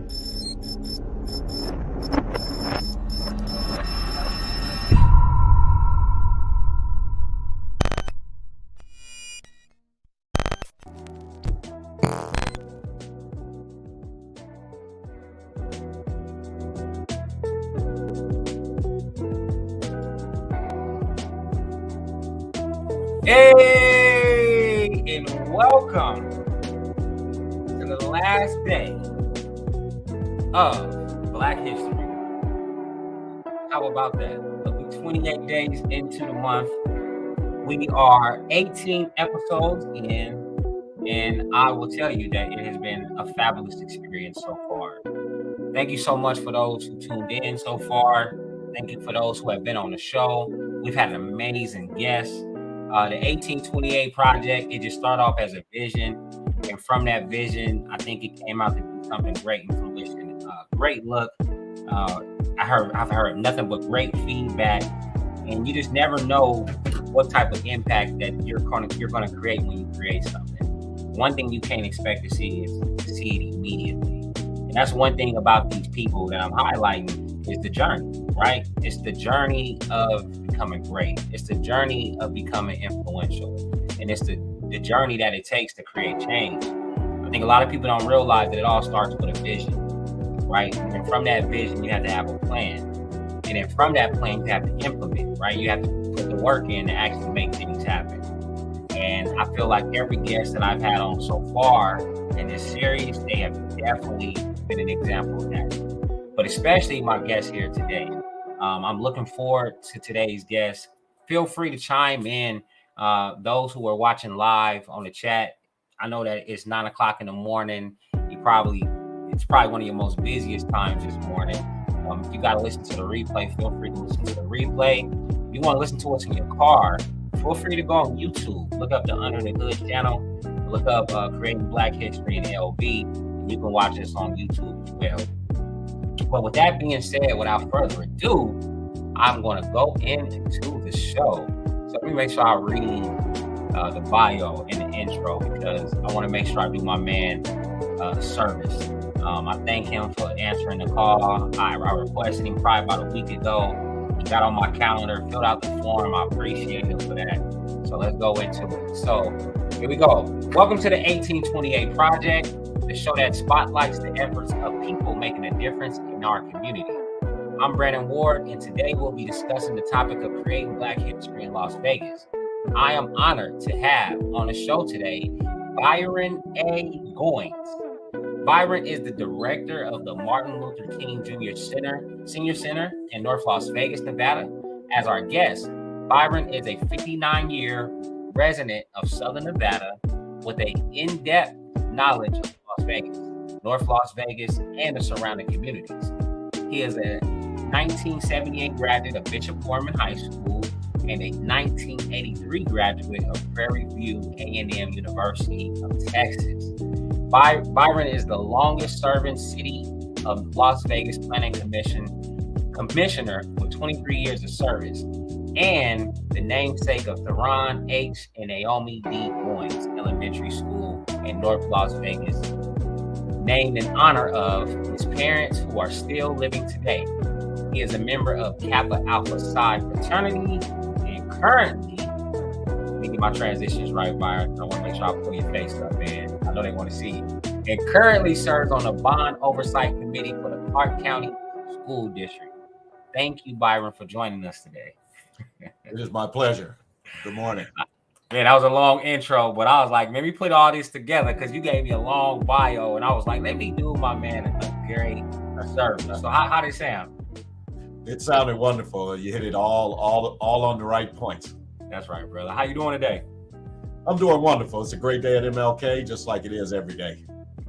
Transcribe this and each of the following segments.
Hey, and welcome to the last day of Black History. How about that? It'll be 28 days into the month. We are 18 episodes in, and I will tell you that it has been a fabulous experience so far. Thank you so much for those who tuned in so far. Thank you for those who have been on the show. We've had an amazing guest. The 1828 project, it just started off as a vision. And from that vision, I think it came out to be something great in fruition. Great look. I've heard nothing but great feedback. And you just never know what type of impact that you're gonna create when you create something. One thing you can't expect to see is to see it immediately. And that's one thing about these people that I'm highlighting is the journey, right? It's the journey of becoming great. It's the journey of becoming influential. And it's the journey that it takes to create change. I think a lot of people don't realize that it all starts with a vision, right? And from that vision, you have to have a plan. And then from that plan, you have to implement, right? You have to put the work in to actually make things happen. And I feel like every guest that I've had on so far in this series, they have definitely been an example of that. But especially my guest here today. I'm looking forward to today's guest. Feel free to chime in. Those who are watching live on the chat, I know that it's 9 o'clock in the morning. It's probably one of your most busiest times this morning. If you got to listen to the replay, feel free to listen to the replay. If you want to listen to us in your car, feel free to go on YouTube. Look up the Under the Hood channel. Look up Creating Black History in LB. And you can watch us on YouTube as well. But with that being said, without further ado, I'm going to go into the show. So let me make sure I read the bio and the intro because I want to make sure I do my man service. I thank him for answering the call. I requested him probably about a week ago. He got on my calendar, filled out the form. I appreciate him for that. So let's go into it. So here we go. Welcome to the 1828 Project, the show that spotlights the efforts of people making a difference in our community. I'm Brandon Ward, and today we'll be discussing the topic of creating Black history in Las Vegas. I am honored to have on the show today Byron A. Goynes. Byron is the director of the Martin Luther King Jr. Senior Center in North Las Vegas, Nevada. As our guest, Byron is a 59-year resident of Southern Nevada with an in-depth knowledge of Las Vegas, North Las Vegas, and the surrounding communities. He is a 1978 graduate of Bishop Gorman High School and a 1983 graduate of Prairie View A&M University of Texas. Byron is the longest serving City of Las Vegas Planning Commissioner with 23 years of service and the namesake of Theron H and Naomi D Goynes Elementary School in North Las Vegas, named in honor of his parents who are still living today. He is a member of Kappa Alpha Psi Fraternity and currently, let me get my transitions right, Byron. I want to make sure I pull your face up, man. I know they want to see you. And currently serves on the Bond Oversite Committee for the Clark County School District. Thank you, Byron, for joining us today. It is my pleasure. Good morning. Man, that was a long intro, but I was like, maybe put all this together because you gave me a long bio, and I was like, let me do my man a great service. So how did it sound? It sounded wonderful. You hit it all on the right points. That's right, brother. How you doing today? I'm doing wonderful. It's a great day at MLK, just like it is every day.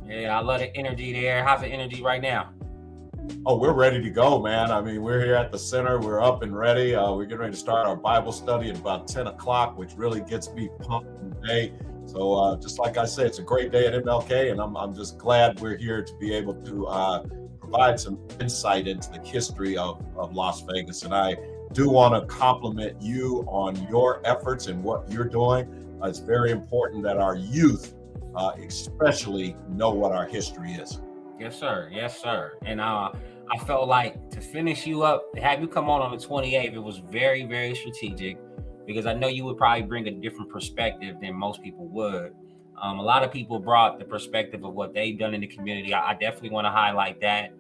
Yeah, I love the energy there. How's the energy right now? Oh, we're ready to go, man. I mean, we're here at the center. We're up and ready. We're getting ready to start our Bible study at about 10 o'clock, which really gets me pumped today. So just like I said, it's a great day at MLK, and I'm just glad we're here to be able to provide some insight into the history of Las Vegas. And I do want to compliment you on your efforts and what you're doing. It's very important that our youth especially know what our history is. Yes, sir. Yes, sir. And I felt like to finish you up, to have you come on the 28th, it was very, very strategic because I know you would probably bring a different perspective than most people would. A lot of people brought the perspective of what they've done in the community. I definitely want to highlight that,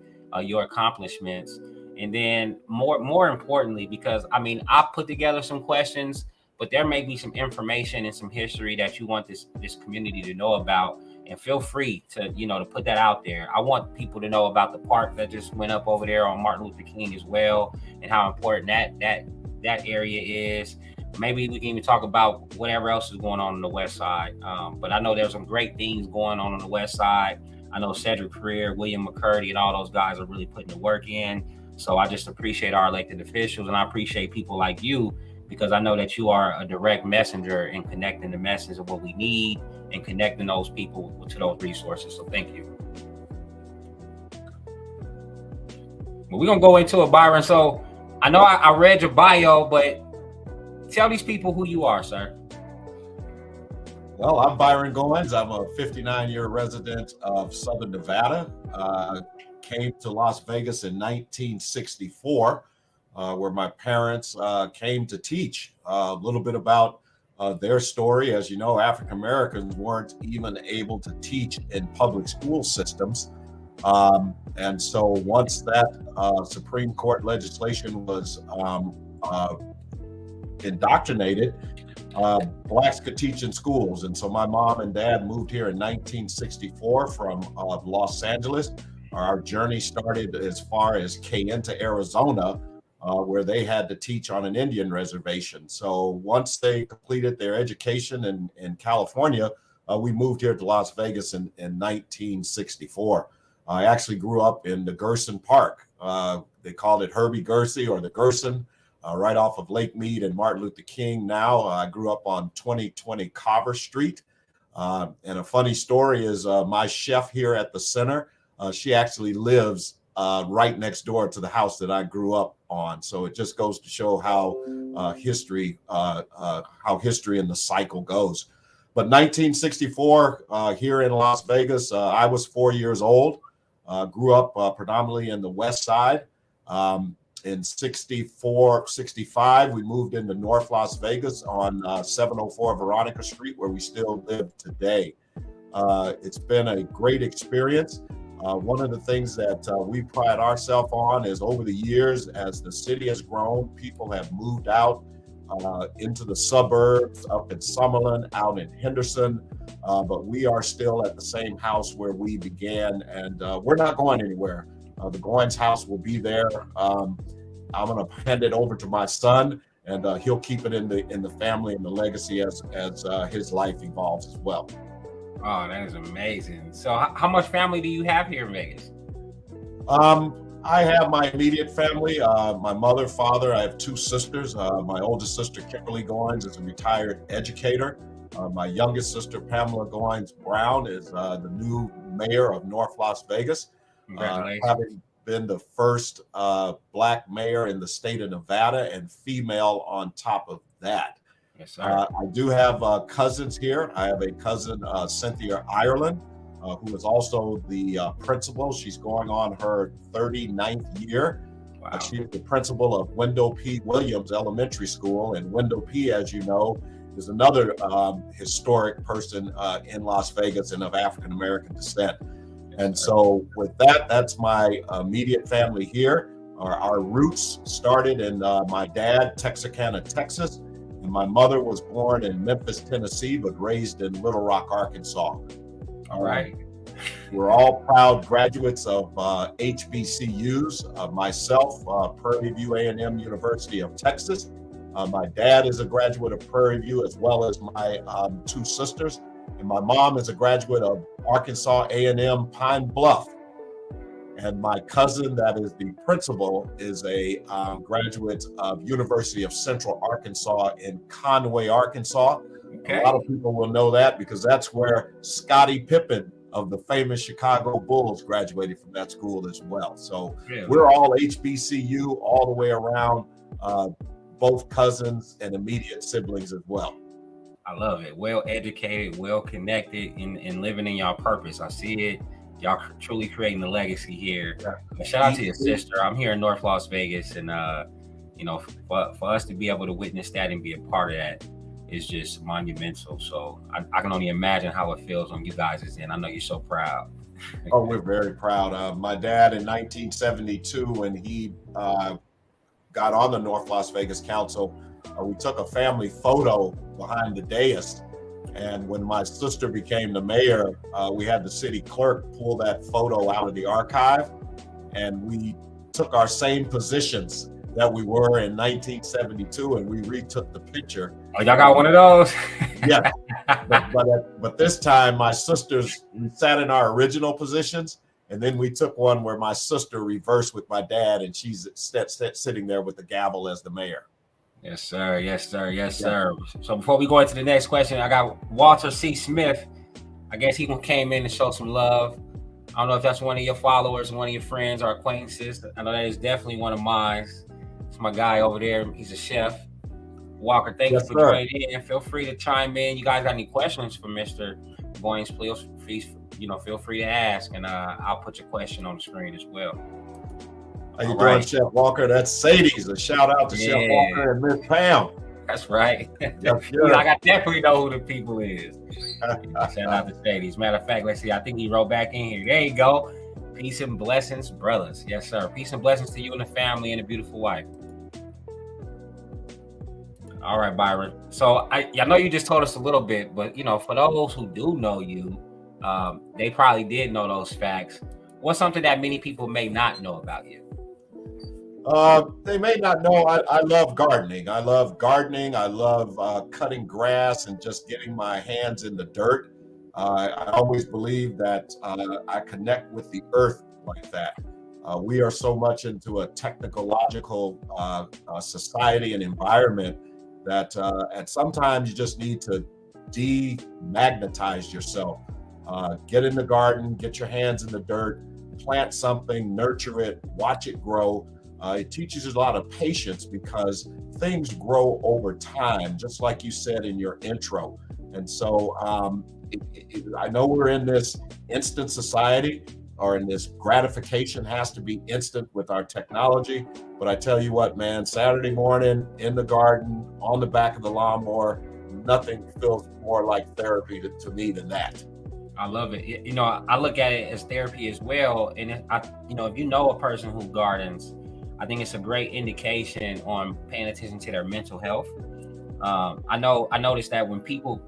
your accomplishments. And then more importantly, because I mean, I put together some questions, but there may be some information and some history that you want this community to know about, and feel free to to put that out there. I want people to know about the park that just went up over there on Martin Luther King as well, and how important that area is. Maybe we can even talk about whatever else is going on the west side. But I know there's some great things going on the west side. I know Cedric Career, William McCurdy, and all those guys are really putting the work in. So I just appreciate our elected officials, and I appreciate people like you, because I know that you are a direct messenger in connecting the message of what we need and connecting those people to those resources. So thank you. But we're going to go into it, Byron. So I know I read your bio, but tell these people who you are, sir. Well, I'm Byron Goynes. I'm a 59-year resident of Southern Nevada. Came to Las Vegas in 1964, where my parents came to teach. A little bit about their story. As you know, African Americans weren't even able to teach in public school systems. And so once that Supreme Court legislation was indoctrinated, Blacks could teach in schools. And so my mom and dad moved here in 1964 from Los Angeles. Our journey started as far as Kayenta, Arizona, where they had to teach on an Indian reservation. So once they completed their education in California, we moved here to Las Vegas in 1964. I actually grew up in the Gerson Park. They called it Herbie Gersey, or the Gerson, right off of Lake Mead and Martin Luther King. Now I grew up on 2020 Carver Street. And a funny story is my chef here at the center, she actually lives right next door to the house that I grew up on. So it just goes to show how history and the cycle goes. But 1964 here in Las Vegas, I was 4 years old. Grew up predominantly in the West Side. In 64, 65, we moved into North Las Vegas on 704 Veronica Street, where we still live today. It's been a great experience. One of the things that we pride ourselves on is, over the years, as the city has grown, people have moved out into the suburbs, up in Summerlin, out in Henderson, but we are still at the same house where we began, and we're not going anywhere. The Goynes house will be there. I'm going to hand it over to my son, and he'll keep it in the family and the legacy as his life evolves as well. Oh, that is amazing. So how much family do you have here in Vegas? I have my immediate family, my mother, father. I have two sisters. My oldest sister, Kimberly Goynes, is a retired educator. My youngest sister, Pamela Goynes Brown, is the new mayor of North Las Vegas. Having been the first Black mayor in the state of Nevada, and female on top of that. Yes, sir. I do have cousins here. I have a cousin, Cynthia Ireland, who is also the principal. She's going on her 39th year. Wow. She's the principal of Wendell P. Williams Elementary School. And Wendell P., as you know, is another historic person in Las Vegas and of African-American descent. And so with that, that's my immediate family here. Our roots started in my dad, Texarkana, Texas. And my mother was born in Memphis, Tennessee, but raised in Little Rock, Arkansas. All right. We're all proud graduates of HBCUs. Myself, Prairie View A&M University of Texas. My dad is a graduate of Prairie View, as well as my two sisters. And my mom is a graduate of Arkansas A&M Pine Bluff. And my cousin, that is the principal, is a graduate of University of Central Arkansas in Conway, Arkansas. Okay. A lot of people will know that because that's where Scottie Pippen of the famous Chicago Bulls graduated from that school as well. So We're all HBCU all the way around, both cousins and immediate siblings as well. I love it. Well educated, well connected, and living in your purpose. I see it. Y'all truly creating a legacy here. Yeah. Shout out to your sister. I'm here in North Las Vegas, and you know, for us to be able to witness that and be a part of that is just monumental. So I can only imagine how it feels on you guys is in. I know you're so proud. Oh, we're very proud. My dad in 1972, when he got on the North Las Vegas Council, we took a family photo behind the dais. And when my sister became the mayor, we had the city clerk pull that photo out of the archive, and we took our same positions that we were in 1972, and we retook the picture. Oh, y'all got one of those? Yeah, but this time my sisters, we sat in our original positions, and then we took one where my sister reversed with my dad, and she's sitting there with the gavel as the mayor. Yes, sir. Yes, sir. Yes, sir. So before we go into the next question, I got Walter C. Smith. I guess he came in to show some love. I don't know if that's one of your followers, one of your friends or acquaintances. I know that is definitely one of mine. It's my guy over there. He's a chef. Walker, thank you for joining in. Feel free to chime in. You guys got any questions for Mr. Goynes? Please, feel free to ask, and I'll put your question on the screen as well. How you doing, Chef Walker? That's Sadie's. A shout out to Chef Walker and Miss Pam. That's right. Yes, I definitely know who the people is. Shout out to Sadie's. Matter of fact, let's see. I think he wrote back in here. There you go. Peace and blessings, brothers. Yes, sir. Peace and blessings to you and the family and a beautiful wife. All right, Byron. So I know you just told us a little bit, but for those who do know you, they probably did know those facts. What's something that many people may not know about you? They may not know I love gardening. I love cutting grass and just getting my hands in the dirt. I always believe that I connect with the earth like that. We are so much into a technological society and environment that and sometimes you just need to demagnetize yourself. Get in the garden, get your hands in the dirt, plant something, nurture it, watch it grow. It teaches you a lot of patience because things grow over time, just like you said in your intro. And so I know we're in this instant society, or in this gratification has to be instant with our technology. But I tell you what, man, Saturday morning in the garden, on the back of the lawnmower, nothing feels more like therapy to me than that. I love it. I look at it as therapy as well. And if you know a person who gardens, I think it's a great indication on paying attention to their mental health. I noticed that when people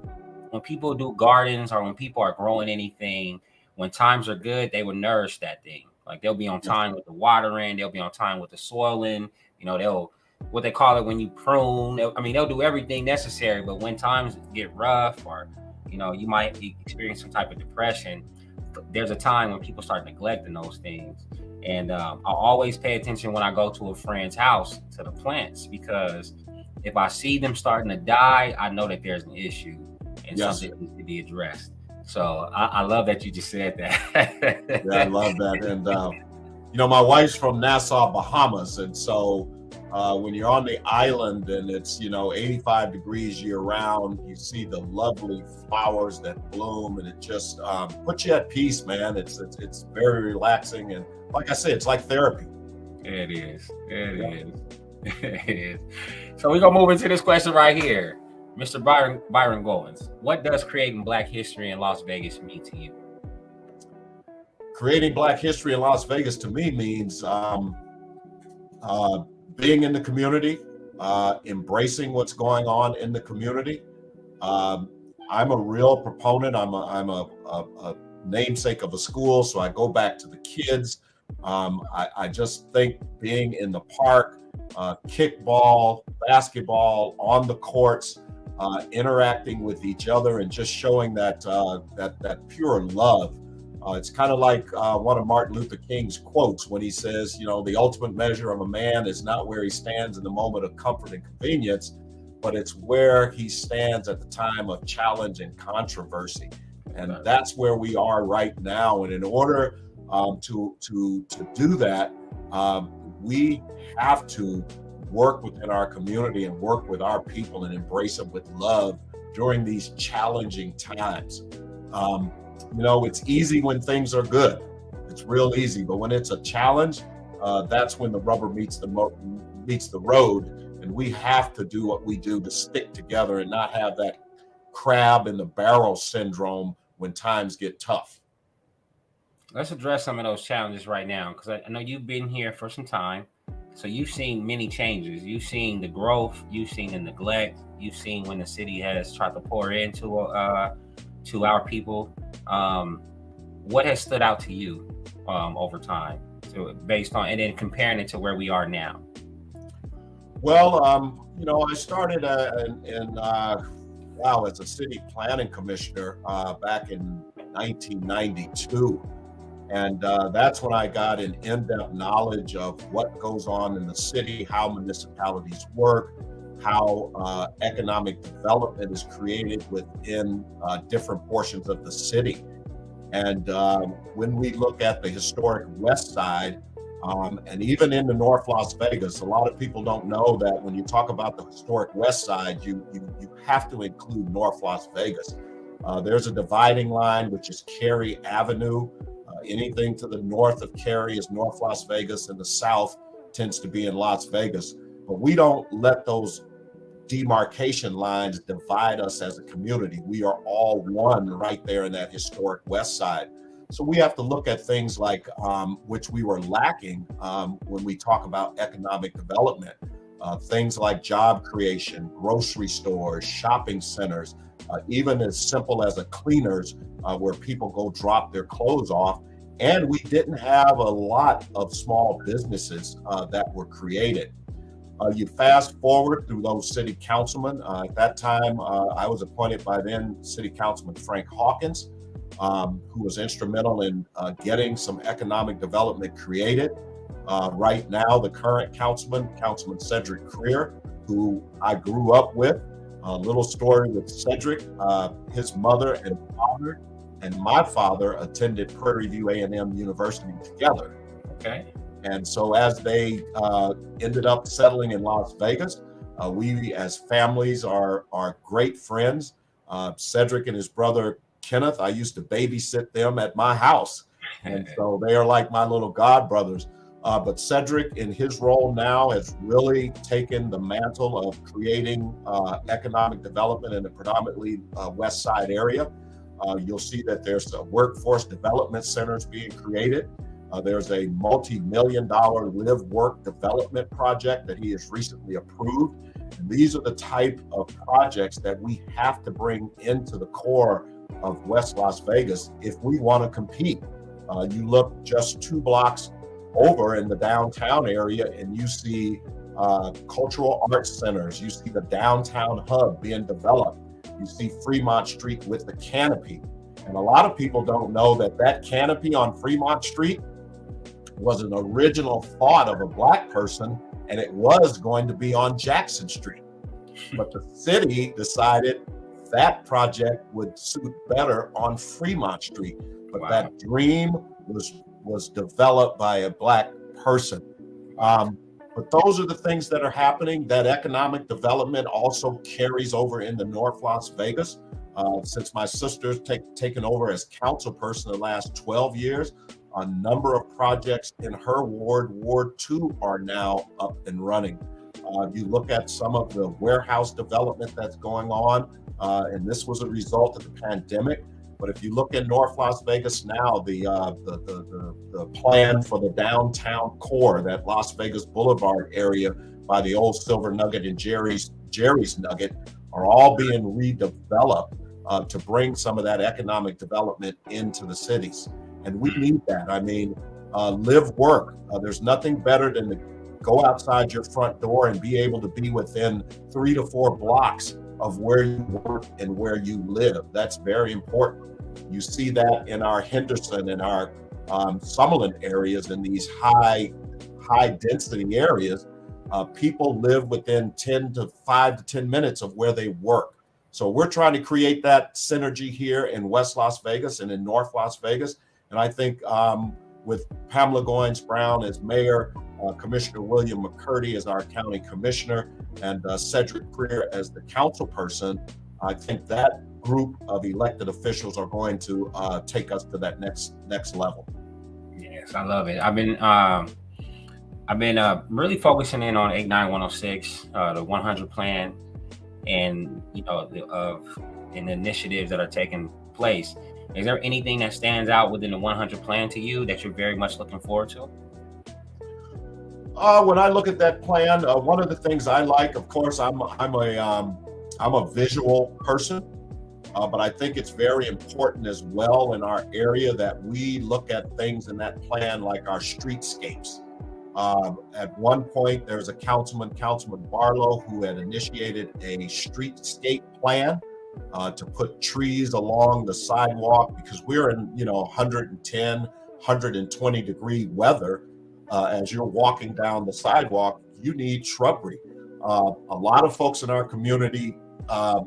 do gardens, or when people are growing anything, when times are good, they will nourish that thing. Like they'll be on time with the watering, they'll be on time with the soiling. They'll, what they call it when you prune. They'll do everything necessary. But when times get rough, or you might experience some type of depression, there's a time when people start neglecting those things. And I'll always pay attention when I go to a friend's house to the plants, because if I see them starting to die, I know that there's an issue and something needs to be addressed. So I love that you just said that. Yeah, I love that. And my wife's from Nassau, Bahamas, and so when you're on the island and it's 85 degrees year round, you see the lovely flowers that bloom, and it just puts you at peace, man. It's very relaxing, and like I said, it's like therapy. It is. It is. So we're gonna move into this question right here. Mr. Byron Goynes, what does creating Black history in Las Vegas mean to you? Creating Black history in Las Vegas to me means being in the community, embracing what's going on in the community. I'm a real proponent. I'm a namesake of a school, so I go back to the kids. I just think being in the park, kickball, basketball, on the courts, interacting with each other, and just showing that pure love. It's kind of like one of Martin Luther King's quotes when he says, the ultimate measure of a man is not where he stands in the moment of comfort and convenience, but it's where he stands at the time of challenge and controversy. And that's where we are right now. And in order to do that, we have to work within our community and work with our people and embrace them with love during these challenging times. You know, it's easy when things are good. It's real easy, but when it's a challenge, that's when the rubber meets the road, and we have to do what we do to stick together and not have that crab in the barrel syndrome when times get tough. Let's address some of those challenges right now, because I know you've been here for some time. So you've seen many changes. You've seen the growth. You've seen the neglect. You've seen when the city has tried to pour into to our people. What has stood out to you over time, based on, and then comparing it to where we are now? Well, you know, I started as a city planning commissioner back in 1992. And that's when I got an in-depth knowledge of what goes on in the city, how municipalities work, how economic development is created within different portions of the city. And when we look at the historic West Side, and even in the North Las Vegas, a lot of people don't know that when you talk about the historic West Side, you have to include North Las Vegas. There's a dividing line, which is Cary Avenue. Anything to the north of Cary is North Las Vegas, and the south tends to be in Las Vegas. But we don't let those demarcation lines divide us as a community. We are all one right there in that historic West Side. So we have to look at things like, which we were lacking when we talk about economic development, things like job creation, grocery stores, shopping centers, even as simple as a cleaners where people go drop their clothes off. And we didn't have a lot of small businesses that were created. You fast forward through those city councilmen. At that time, I was appointed by then City Councilman Frank Hawkins, who was instrumental in getting some economic development created. Right now, the current Councilman Cedric Creer, who I grew up with. A little story with Cedric, his mother and father and my father attended Prairie View A&M University together. Okay. And so as they ended up settling in Las Vegas, we as families are great friends. Cedric and his brother Kenneth, I used to babysit them at my house. And so they are like my little god brothers. But Cedric, in his role now, has really taken the mantle of creating economic development in the predominantly West Side area. You'll see that there's a workforce development centers being created. There's a multi-million-dollar live-work development project that he has recently approved. And these are the type of projects that we have to bring into the core of West Las Vegas if we want to compete. You look just 2 blocks over in the downtown area and you see cultural arts centers. You see the downtown hub being developed. You see Fremont Street with the canopy. And a lot of people don't know that canopy on Fremont Street was an original thought of a Black person, and it was going to be on Jackson Street. But the city decided that project would suit better on Fremont Street. But that dream was developed by a Black person. But those are the things that are happening. That economic development also carries over into North Las Vegas. Since my sister's taken over as council person the last 12 years, a number of projects in her ward, Ward 2, are now up and running. You look at some of the warehouse development that's going on, and this was a result of the pandemic. But if you look in North Las Vegas now, the plan for the downtown core, that Las Vegas Boulevard area by the old Silver Nugget and Jerry's Nugget, are all being redeveloped to bring some of that economic development into the cities. And we need that. I mean, live, work. There's nothing better than to go outside your front door and be able to be within 3 to 4 blocks of where you work and where you live. That's very important. You see that in our Henderson and our Summerlin areas, in these high density areas. People live within 5 to 10 minutes of where they work. So we're trying to create that synergy here in West Las Vegas and in North Las Vegas. And I think with Pamela Goynes Brown as mayor, Commissioner William McCurdy as our county commissioner, and Cedric Creer as the council person, I think that group of elected officials are going to take us to that next level. Yes, I love it. I've been really focusing in on 89106, the 100 plan, and the initiatives that are taking place. Is there anything that stands out within the 100 plan to you that you're very much looking forward to? When I look at that plan, one of the things I like, of course, I'm a visual person, but I think it's very important as well in our area that we look at things in that plan like our streetscapes. At one point, there's a Councilman Barlow, who had initiated a streetscape plan to put trees along the sidewalk, because we're in 110, 120 degree weather. As you're walking down the sidewalk, you need shrubbery. A lot of folks in our community, I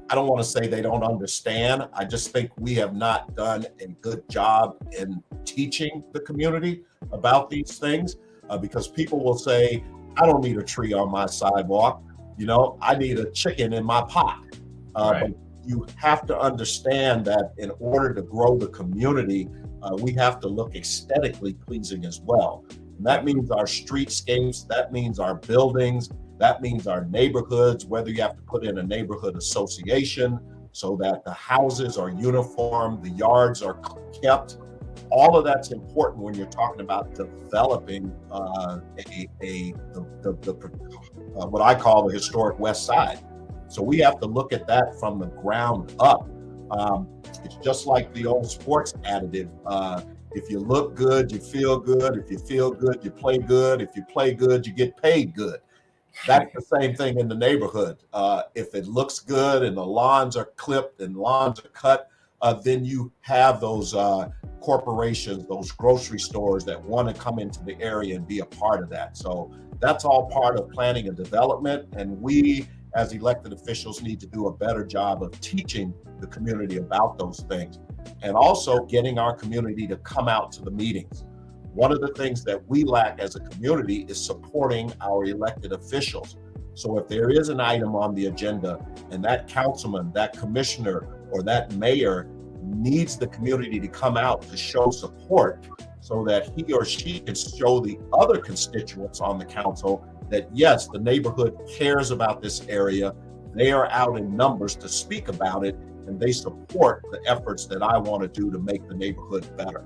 don't want to say they don't understand. I just think we have not done a good job in teaching the community about these things, because people will say, I don't need a tree on my sidewalk. I need a chicken in my pot. Right. But you have to understand that in order to grow the community, we have to look aesthetically pleasing as well. And that means our streetscapes, that means our buildings, that means our neighborhoods, whether you have to put in a neighborhood association so that the houses are uniform, the yards are kept. All of that's important when you're talking about developing what I call the historic West Side. So we have to look at that from the ground up. It's just like the old sports additive. If you look good, you feel good. If you feel good, you play good. If you play good, you get paid good. That's the same thing in the neighborhood. If it looks good and the lawns are clipped and lawns are cut, then you have those corporations, those grocery stores that want to come into the area and be a part of that. So that's all part of planning and development. And we, as elected officials, need to do a better job of teaching the community about those things, and also getting our community to come out to the meetings. One of the things that we lack as a community is supporting our elected officials. So if there is an item on the agenda and that councilman, that commissioner, or that mayor needs the community to come out to show support so that he or she can show the other constituents on the council that yes, the neighborhood cares about this area, they are out in numbers to speak about it, and they support the efforts that I want to do to make the neighborhood better.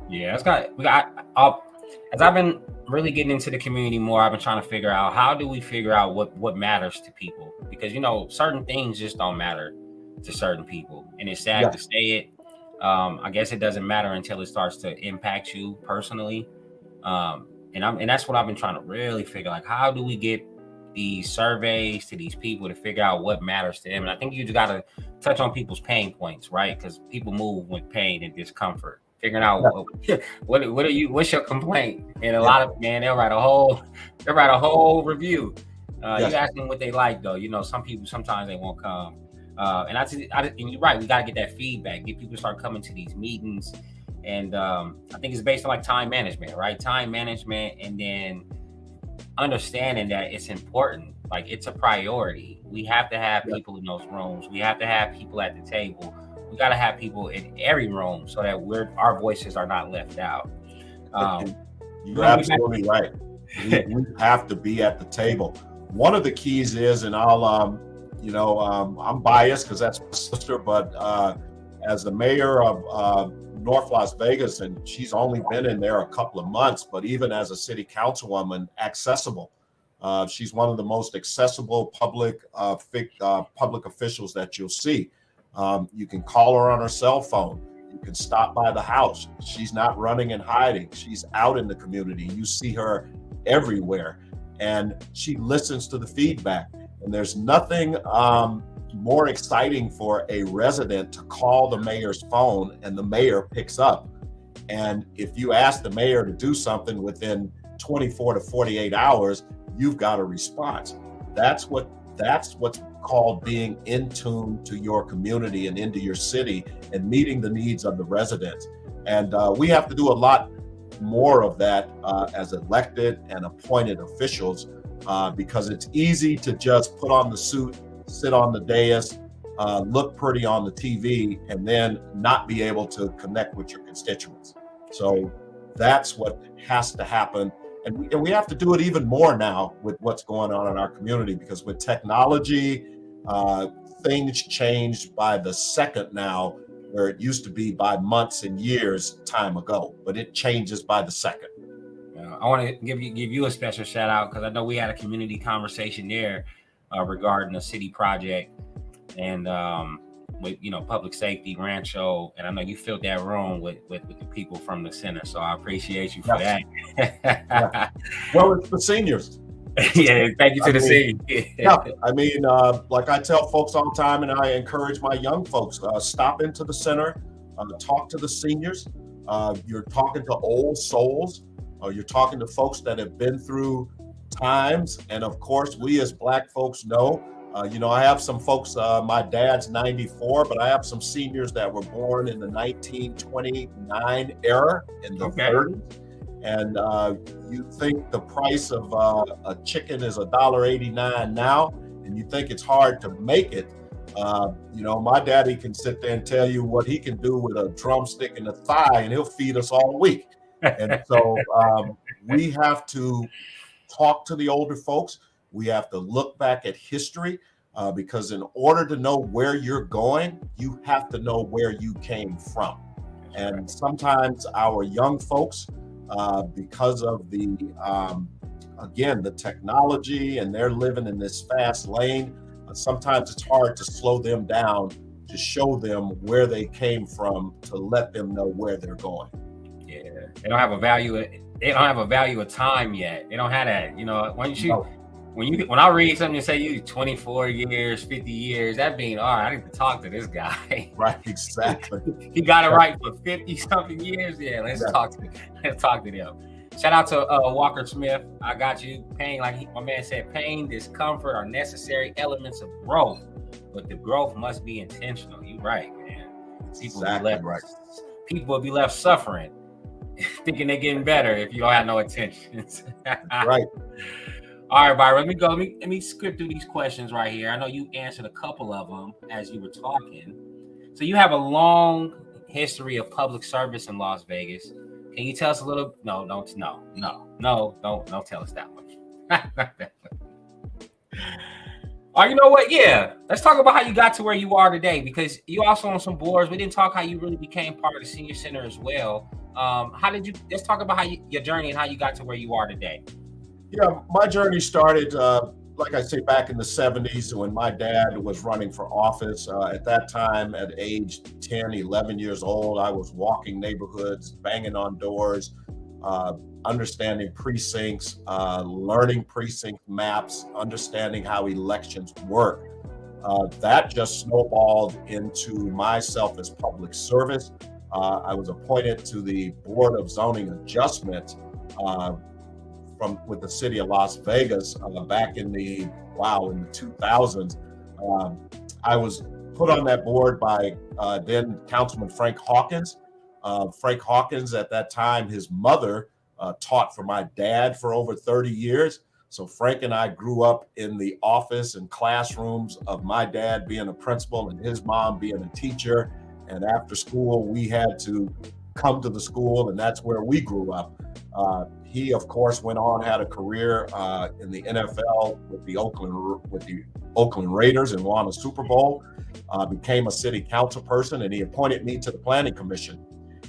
Yeah, as I've been really getting into the community more, I've been trying to figure out, how do we figure out what matters to people? Because certain things just don't matter to certain people, and it's sad to say it. I guess it doesn't matter until it starts to impact you personally. And that's what I've been trying to really figure, like, how do we get these surveys to these people to figure out what matters to them? And I think you just got to touch on people's pain points, right? Because people move with pain and discomfort. Figuring out what's your complaint, and a lot of they'll write a whole review. You ask them what they like, though. Some people sometimes they won't come, and you're right. We got to get that feedback, get people to start coming to these meetings, and I think it's based on like time management, right? Time management, and then understanding that it's important, like it's a priority. We have to have people in those rooms. We have to have people at the table. We got to have people in every room so that our voices are not left out. You're absolutely right. We have to be at the table. One of the keys is, and I'm biased because that's my sister, but as the mayor of North Las Vegas, and she's only been in there a couple of months, but even as a city councilwoman, accessible. She's one of the most accessible public officials that you'll see. You can call her on her cell phone. You can stop by the house. She's not running and hiding. She's out in the community. You see her everywhere, and she listens to the feedback. And there's nothing more exciting for a resident to call the mayor's phone and the mayor picks up. And if you ask the mayor to do something within 24 to 48 hours, you've got a response. That's what's called being in tune to your community and into your city and meeting the needs of the residents. And we have to do a lot more of that as elected and appointed officials, because it's easy to just put on the suit, sit on the dais, look pretty on the TV, and then not be able to connect with your constituents. So that's what has to happen. And we have to do it even more now with what's going on in our community, because with technology, things changed by the second now, where it used to be by months and years time ago, but it changes by the second. I want to give you a special shout out, because I know we had a community conversation there regarding a city project and with public safety, Rancho, and I know you filled that room with the people from the center. So I appreciate you for that. Yeah. Well, it's the seniors. Yeah, thank you to the seniors. Yeah, I mean, like I tell folks all the time, and I encourage my young folks, stop into the center, talk to the seniors. You're talking to old souls. You're talking to folks that have been through times. And of course, we as Black folks know, I have some folks, my dad's 94, but I have some seniors that were born in the 1929 era in the 30s. And you think the price of a chicken is $1.89 now, and you think it's hard to make it. My daddy can sit there and tell you what he can do with a drumstick and a thigh, and he'll feed us all week. And so we have to talk to the older folks. We have to look back at history, because in order to know where you're going, you have to know where you came from. And sometimes our young folks, because of the technology, and they're living in this fast lane, sometimes it's hard to slow them down, to show them where they came from, to let them know where they're going. Yeah, they don't have a value. They don't have a value of time yet. They don't have that. When I read something and say you 24 years, 50 years, that means, all right, I need to talk to this guy. Right, exactly. He got it right for 50 something years. Yeah, let's talk to them. Shout out to Walker Smith. I got you. Pain, like my man said, pain, discomfort are necessary elements of growth, but the growth must be intentional. You're right, man. People will be left suffering, thinking they're getting better if you don't have no intentions. Right. All right, Byron, let me skip through these questions right here. I know you answered a couple of them as you were talking. So you have a long history of public service in Las Vegas. Can you tell us a little? No, don't tell us that one. Oh, you know what? Yeah, let's talk about how you got to where you are today, because you also on some boards. We didn't talk how you really became part of the senior center as well. Let's talk about your journey and how you got to where you are today. Yeah, my journey started, like I say, back in the 70s when my dad was running for office. At that time, at age 10, 11 years old, I was walking neighborhoods, banging on doors, understanding precincts, learning precinct maps, understanding how elections work. That just snowballed into myself as public service. I was appointed to the Board of Zoning Adjustment with the city of Las Vegas back in the 2000s. I was put on that board by then Councilman Frank Hawkins. Frank Hawkins, at that time, his mother taught for my dad for over 30 years. So Frank and I grew up in the office and classrooms of my dad being a principal and his mom being a teacher. And after school, we had to come to the school, and that's where we grew up. He, of course, went on, had a career in the NFL with the Oakland Raiders and won a Super Bowl, became a city council person, and he appointed me to the Planning Commission.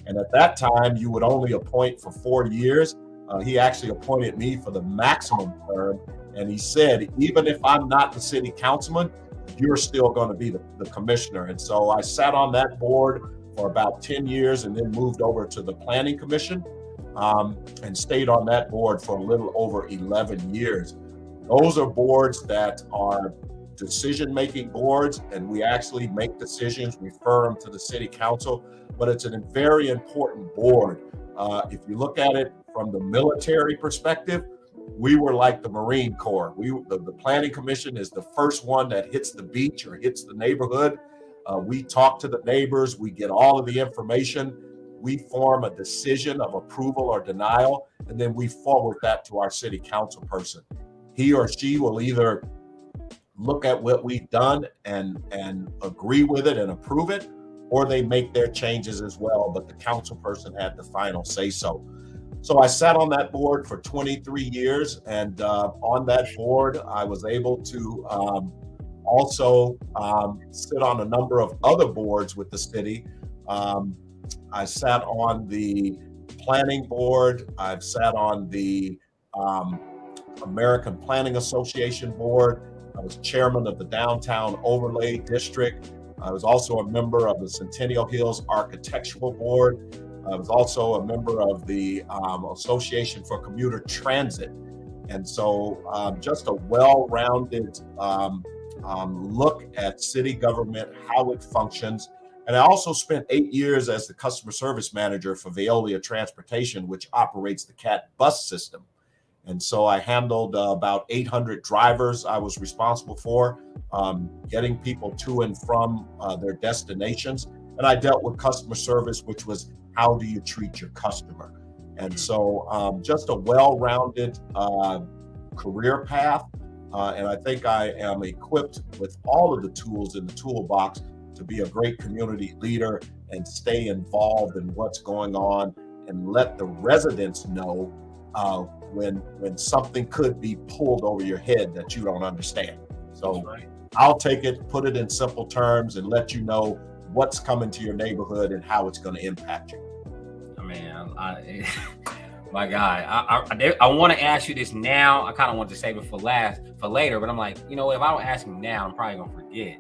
And at that time, you would only appoint for 4 years. He actually appointed me for the maximum term. And he said, even if I'm not the city councilman, you're still going to be the commissioner. And so I sat on that board for about 10 years and then moved over to the Planning Commission. And stayed on that board for a little over 11 years. Those are boards that are decision-making boards, and we actually make decisions, refer them to the city council, but it's a very important board. If you look at it from the military perspective, we were like the Marine Corps. The Planning Commission is the first one that hits the beach or hits the neighborhood. We talk to the neighbors, we get all of the information. We form a decision of approval or denial, and then we forward that to our city council person. He or she will either look at what we've done and agree with it and approve it, or they make their changes as well. But the council person had the final say so. So I sat on that board for 23 years, and on that board, I was able to also sit on a number of other boards with the city. I sat on the planning board. I've sat on the American Planning Association board. I was chairman of the Downtown Overlay District. I was also a member of the Centennial Hills Architectural Board. I was also a member of the Association for Commuter Transit. And so just a well-rounded look at city government, how it functions. And I also spent 8 years as the customer service manager for Veolia Transportation, which operates the CAT bus system. And so I handled about 800 drivers I was responsible for, getting people to and from their destinations. And I dealt with customer service, which was how do you treat your customer? And so just a well-rounded career path. And I think I am equipped with all of the tools in the toolbox to be a great community leader and stay involved in what's going on and let the residents know when something could be pulled over your head that you don't understand. So I'll take it, put it in simple terms, and let you know what's coming to your neighborhood and how it's going to impact you. Man, my guy, I want to ask you this now. I kind of want to save it for later, but I'm like, if I don't ask him now, I'm probably gonna forget.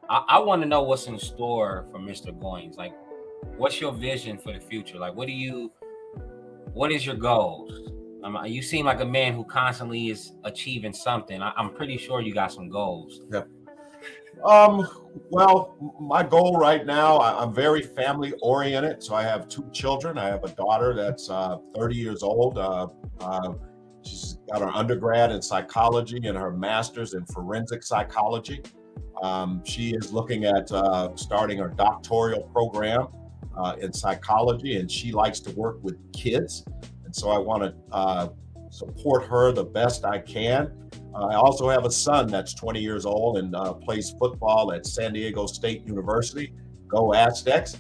I want to know what's in store for Mr. Goynes. Like, what's your vision for the future? Like, what is your goals? You seem like a man who constantly is achieving something. I'm pretty sure you got some goals. Yeah. Well, my goal right now, I'm very family oriented. So I have 2 children. I have a daughter that's 30 years old. She's got her undergrad in psychology and her master's in forensic psychology. She is looking at starting her doctoral program in psychology, and she likes to work with kids. And so I want to support her the best I can. I also have a son that's 20 years old and plays football at San Diego State University. Go Aztecs.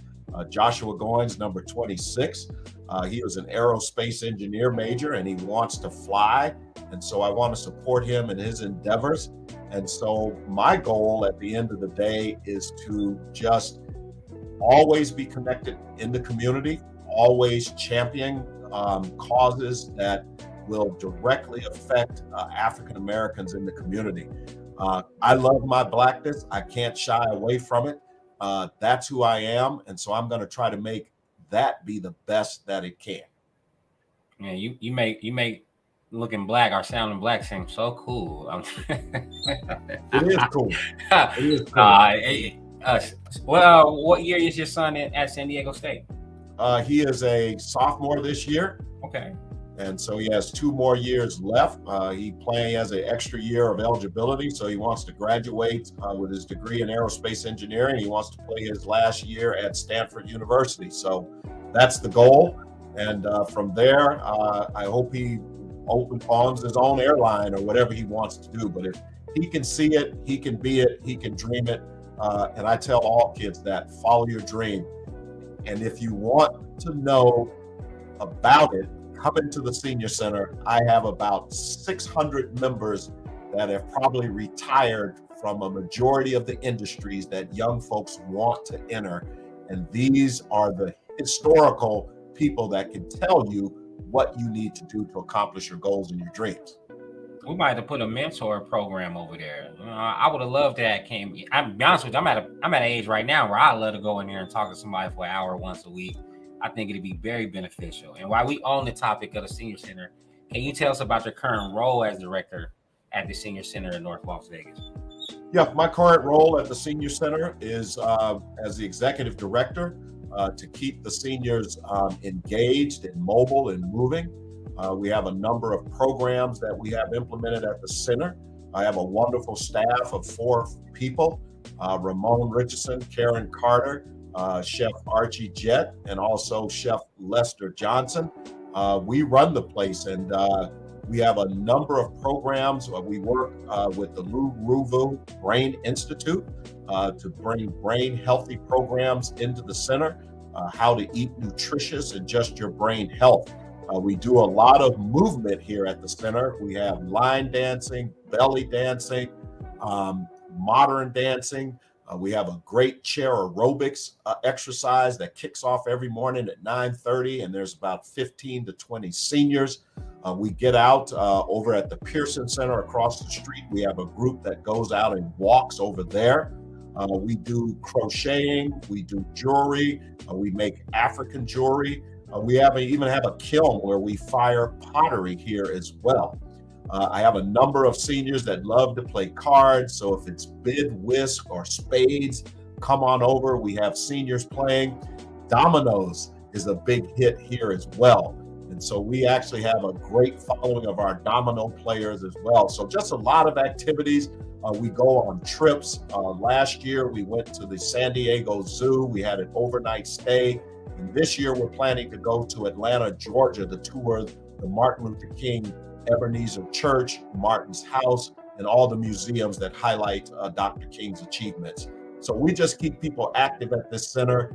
Joshua Goynes, number 26. He was an aerospace engineer major and he wants to fly. And so I want to support him in his endeavors. And so my goal at the end of the day is to just always be connected in the community, always champion causes that will directly affect African Americans in the community. I love my Blackness. I can't shy away from it. That's who I am. And so I'm going to try to make that be the best that it can. Yeah, you make looking black or sounding black seem so cool. It is cool. It is cool. Well, what year is your son at San Diego State? He is a sophomore this year. Okay. And so he has 2 more years left. He has an extra year of eligibility. So he wants to graduate with his degree in aerospace engineering. He wants to play his last year at Stanford University. So that's the goal. And from there, I hope he owns his own airline or whatever he wants to do. But if he can see it, he can be it, he can dream it. And I tell all kids that, follow your dream. And if you want to know about it, come into the senior center. I have about 600 members that have probably retired from a majority of the industries that young folks want to enter. And these are the historical people that can tell you what you need to do to accomplish your goals and your dreams. We might have to put a mentor program over there. I would have loved that. I'll be honest with you, I'm at an age right now where I love to go in here and talk to somebody for an hour once a week. I think it'd be very beneficial. And while we own the topic of the Senior Center, can you tell us about your current role as director at the Senior Center in North Las Vegas? Yeah, my current role at the Senior Center is as the executive director to keep the seniors engaged and mobile and moving. We have a number of programs that we have implemented at the center. I have a wonderful staff of 4 people, Ramon Richardson, Karen Carter, Chef Archie Jett, and also Chef Lester Johnson. We run the place, and We have a number of programs. We work with the Lou Ruvu Brain Institute to bring brain healthy programs into the center, how to eat nutritious and just your brain health. We do a lot of movement here at the center. We have line dancing, belly dancing, modern dancing. We have a great chair aerobics exercise that kicks off every morning at 9:30, and there's about 15 to 20 seniors. We get out over at the Pearson Center across the street. We have a group that goes out and walks over there. We do crocheting, we do jewelry, we make African jewelry. We even have a kiln where we fire pottery here as well. I have a number of seniors that love to play cards. So if it's bid, whisk, or spades, come on over. We have seniors playing. Dominoes is a big hit here as well. And so we actually have a great following of our domino players as well. So just a lot of activities. We go on trips. Last year, we went to the San Diego Zoo. We had an overnight stay. And this year, we're planning to go to Atlanta, Georgia, to tour the Martin Luther King Ebenezer Church, Martin's House, and all the museums that highlight Dr. King's achievements. So we just keep people active at this center,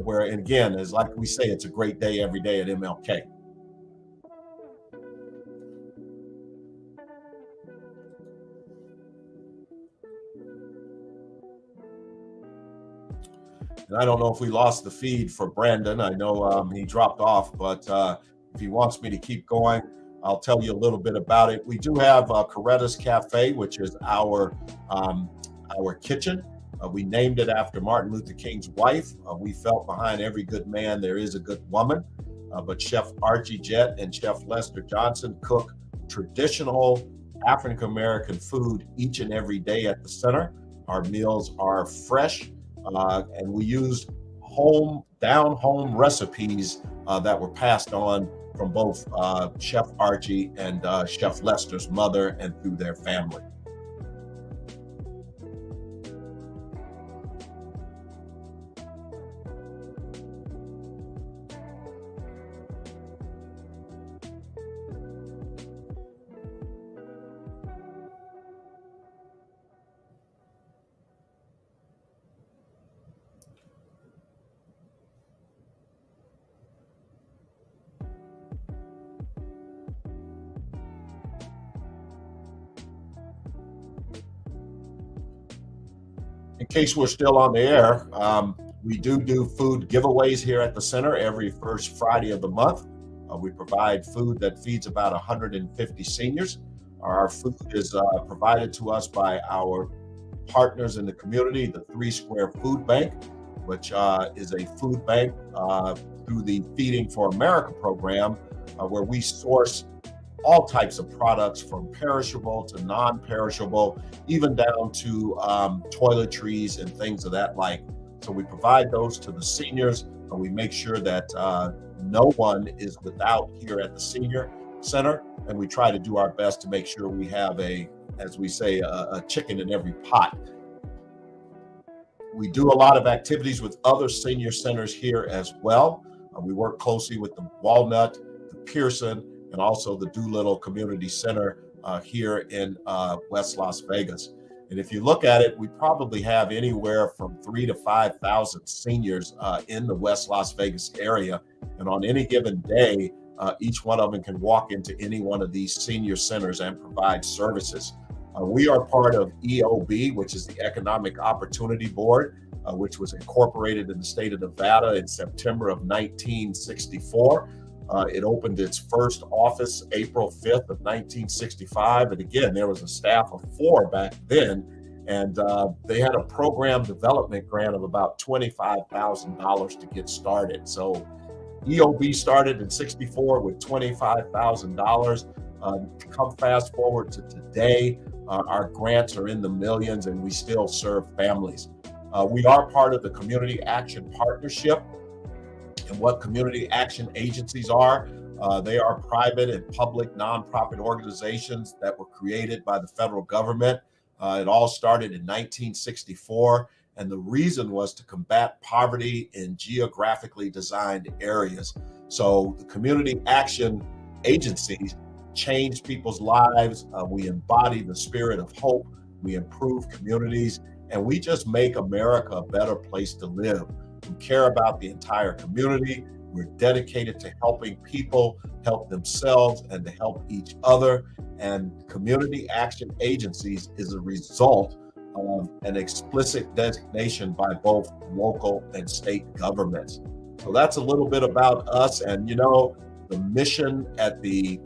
where, and again, as like we say, it's a great day every day at MLK. And I don't know if we lost the feed for Brandon. I know he dropped off, but if he wants me to keep going, I'll tell you a little bit about it. We do have Coretta's Cafe, which is our kitchen. We named it after Martin Luther King's wife. We felt behind every good man, there is a good woman. But Chef Archie Jett and Chef Lester Johnson cook traditional African-American food each and every day at the center. Our meals are fresh, and we use home recipes that were passed on from both Chef Archie and Chef Lester's mother and through their family. In case we're still on the air, we do food giveaways here at the center every first Friday of the month. We provide food that feeds about 150 seniors. Our food is provided to us by our partners in the community, the 3 Square Food Bank, which is a food bank through the Feeding for America program, where we source all types of products from perishable to non-perishable, even down to toiletries and things of that like. So we provide those to the seniors, and we make sure that no one is without here at the senior center. And we try to do our best to make sure we have as we say, a chicken in every pot. We do a lot of activities with other senior centers here as well. We work closely with the Walnut, the Pearson, and also the Doolittle Community Center here in West Las Vegas. And if you look at it, we probably have anywhere from 3,000 to 5,000 seniors in the West Las Vegas area. And on any given day, each one of them can walk into any one of these senior centers and provide services. We are part of EOB, which is the Economic Opportunity Board, which was incorporated in the state of Nevada in September of 1964. It opened its first office April 5th of 1965. And again, there was a staff of 4 back then. And they had a program development grant of about $25,000 to get started. So EOB started in 64 with $25,000. Come fast forward to today, our grants are in the millions and we still serve families. We are part of the Community Action Partnership. And what community action agencies are, they are private and public nonprofit organizations that were created by the federal government. It all started in 1964. And the reason was to combat poverty in geographically designed areas. So the community action agencies change people's lives. We embody the spirit of hope. We improve communities, and we just make America a better place to live. We care about the entire community. We're dedicated to helping people help themselves and to help each other. And community action agencies is a result of an explicit designation by both local and state governments. So that's a little bit about us. And, you know, the mission at the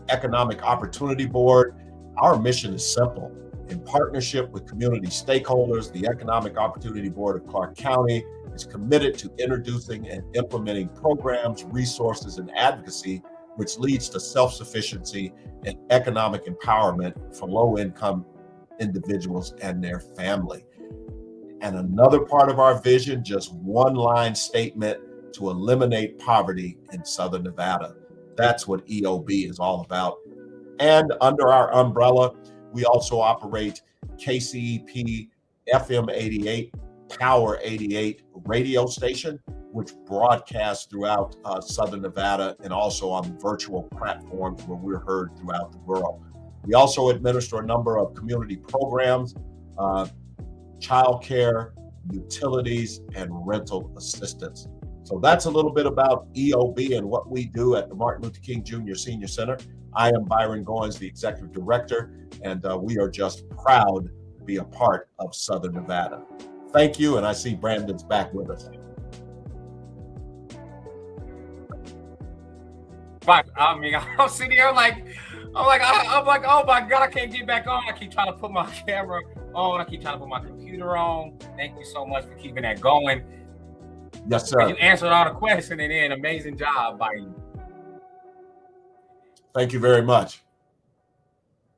Economic Opportunity Board, our mission is simple. In partnership with community stakeholders, the Economic Opportunity Board of Clark County is committed to introducing and implementing programs, resources, and advocacy, which leads to self-sufficiency and economic empowerment for low-income individuals and their family. And another part of our vision, just one-line statement to eliminate poverty in Southern Nevada. That's what EOB is all about. And under our umbrella, we also operate KCEP FM 88, Power 88 radio station, which broadcasts throughout Southern Nevada and also on virtual platforms where we're heard throughout the world. We also administer a number of community programs, childcare, utilities, and rental assistance. So that's a little bit about EOB and what we do at the Martin Luther King Jr. Senior Center. I am Byron Goynes, the executive director, and we are just proud to be a part of Southern Nevada. Thank you, and I see Brandon's back with us. But I mean, I'm sitting here like, oh my God, I can't get back on. I keep trying to put my camera on. I keep trying to put my computer on. Thank you so much for keeping that going. Yes, sir. You answered all the questions and then amazing job by you. Thank you very much.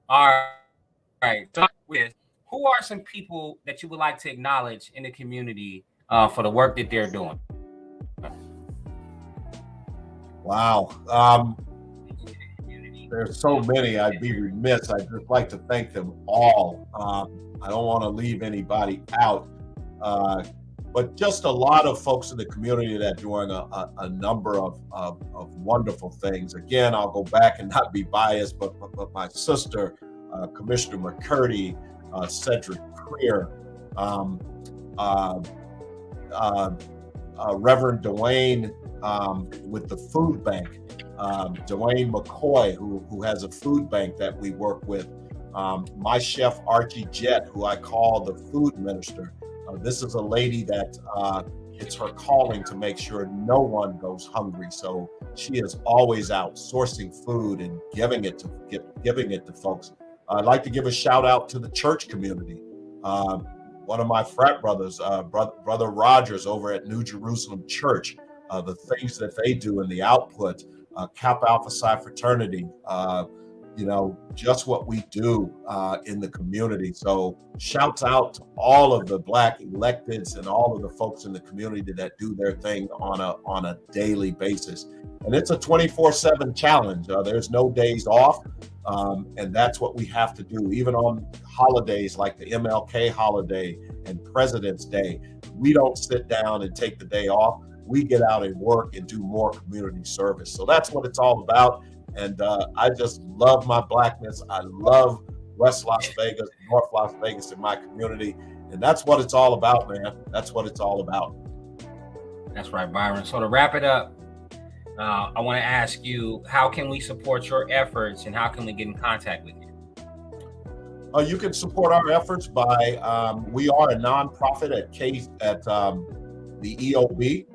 All right. So who are some people that you would like to acknowledge in the community for the work that they're doing? Wow. There's so many. I'd be remiss. I'd just like to thank them all. I don't want to leave anybody out. But just a lot of folks in the community that are doing a number of wonderful things. Again, I'll go back and not be biased, but my sister, Commissioner McCurdy, Cedric Creer, Reverend Dwayne with the food bank, Dwayne McCoy, who has a food bank that we work with, my chef Archie Jett, who I call the food minister. This is a lady that it's her calling to make sure no one goes hungry. So she is always out sourcing food and giving it to folks. I'd like to give a shout out to the church community. One of my frat brothers, Brother Rogers over at New Jerusalem Church, the things that they do and the output, Kappa Alpha Psi Fraternity, just what we do in the community. So shouts out to all of the Black electeds and all of the folks in the community that do their thing on a daily basis. And it's a 24/7 challenge. There's no days off. And that's what we have to do. Even on holidays like the MLK holiday and President's Day, we don't sit down and take the day off. We get out and work and do more community service. So that's what it's all about. And I just love my Blackness. I love West Las Vegas, North Las Vegas in my community. And that's what it's all about, man. That's what it's all about. That's right, Byron. So to wrap it up, I want to ask you, how can we support your efforts and how can we get in contact with you? You can support our efforts by, we are a nonprofit at the EOB.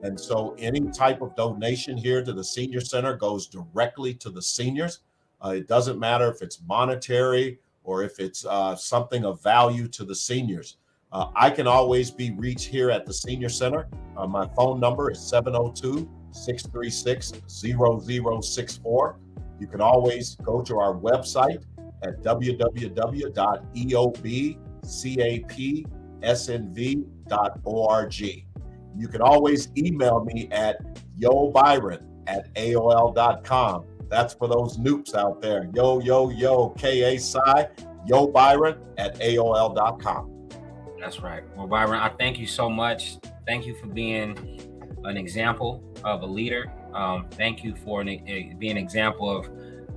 And so any type of donation here to the Senior Center goes directly to the seniors. It doesn't matter if it's monetary or if it's something of value to the seniors. I can always be reached here at the Senior Center. My phone number is 702-636-0064. You can always go to our website at www.eobcapsnv.org. You can always email me at yobyron@aol.com. That's for those noops out there. Yo, K-A Psi, yobyron@aol.com. That's right. Well, Byron, I thank you so much. Thank you for being an example of a leader Thank you for being an example of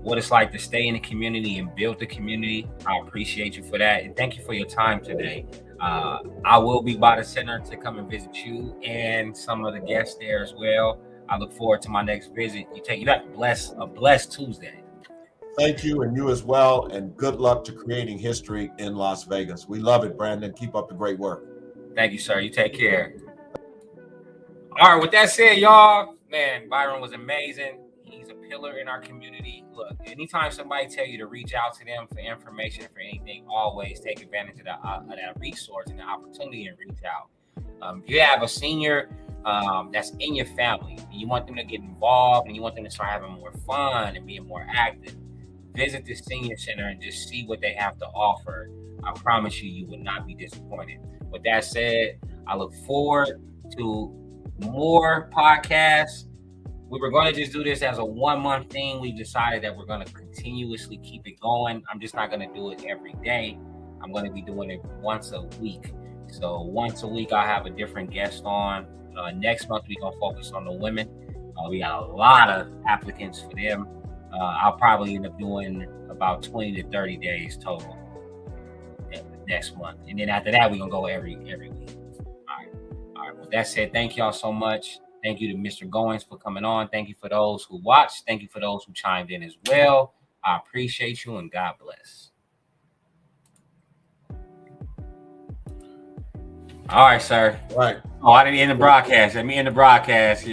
what it's like to stay in the community and build the community. I appreciate you for that. And thank you for your time today. I will be by the center to come and visit you and some of the guests there as well. I look forward to my next visit. You have a blessed Tuesday. Thank you, and you as well, and good luck to creating history in Las Vegas. We love it, Brandon. Keep up the great work. Thank you, sir. You take care. All right, with that said, y'all, man, Byron was amazing. He's a pillar in our community. Look, anytime somebody tell you to reach out to them for information, for anything, always take advantage of that resource and the opportunity and reach out. If you have a senior that's in your family and you want them to get involved and you want them to start having more fun and being more active, visit the senior center and just see what they have to offer. I promise you, you will not be disappointed. With that said, I look forward to more podcasts. We were going to just do this as a 1 month thing. We've decided that we're going to continuously keep it going. I'm just not going to do it every day. I'm going to be doing it once a week. So once a week, I'll have a different guest on. Next month, we're going to focus on the women. We got a lot of applicants for them. I'll probably end up doing about 20 to 30 days total next month. And then after that, we're going to go every week. All right. With that said, thank y'all so much. Thank you to Mr. Goynes for coming on. Thank you for those who watched. Thank you for those who chimed in as well. I appreciate you and God bless. All right, sir. All right. Oh, I didn't end the broadcast. Let me end the broadcast.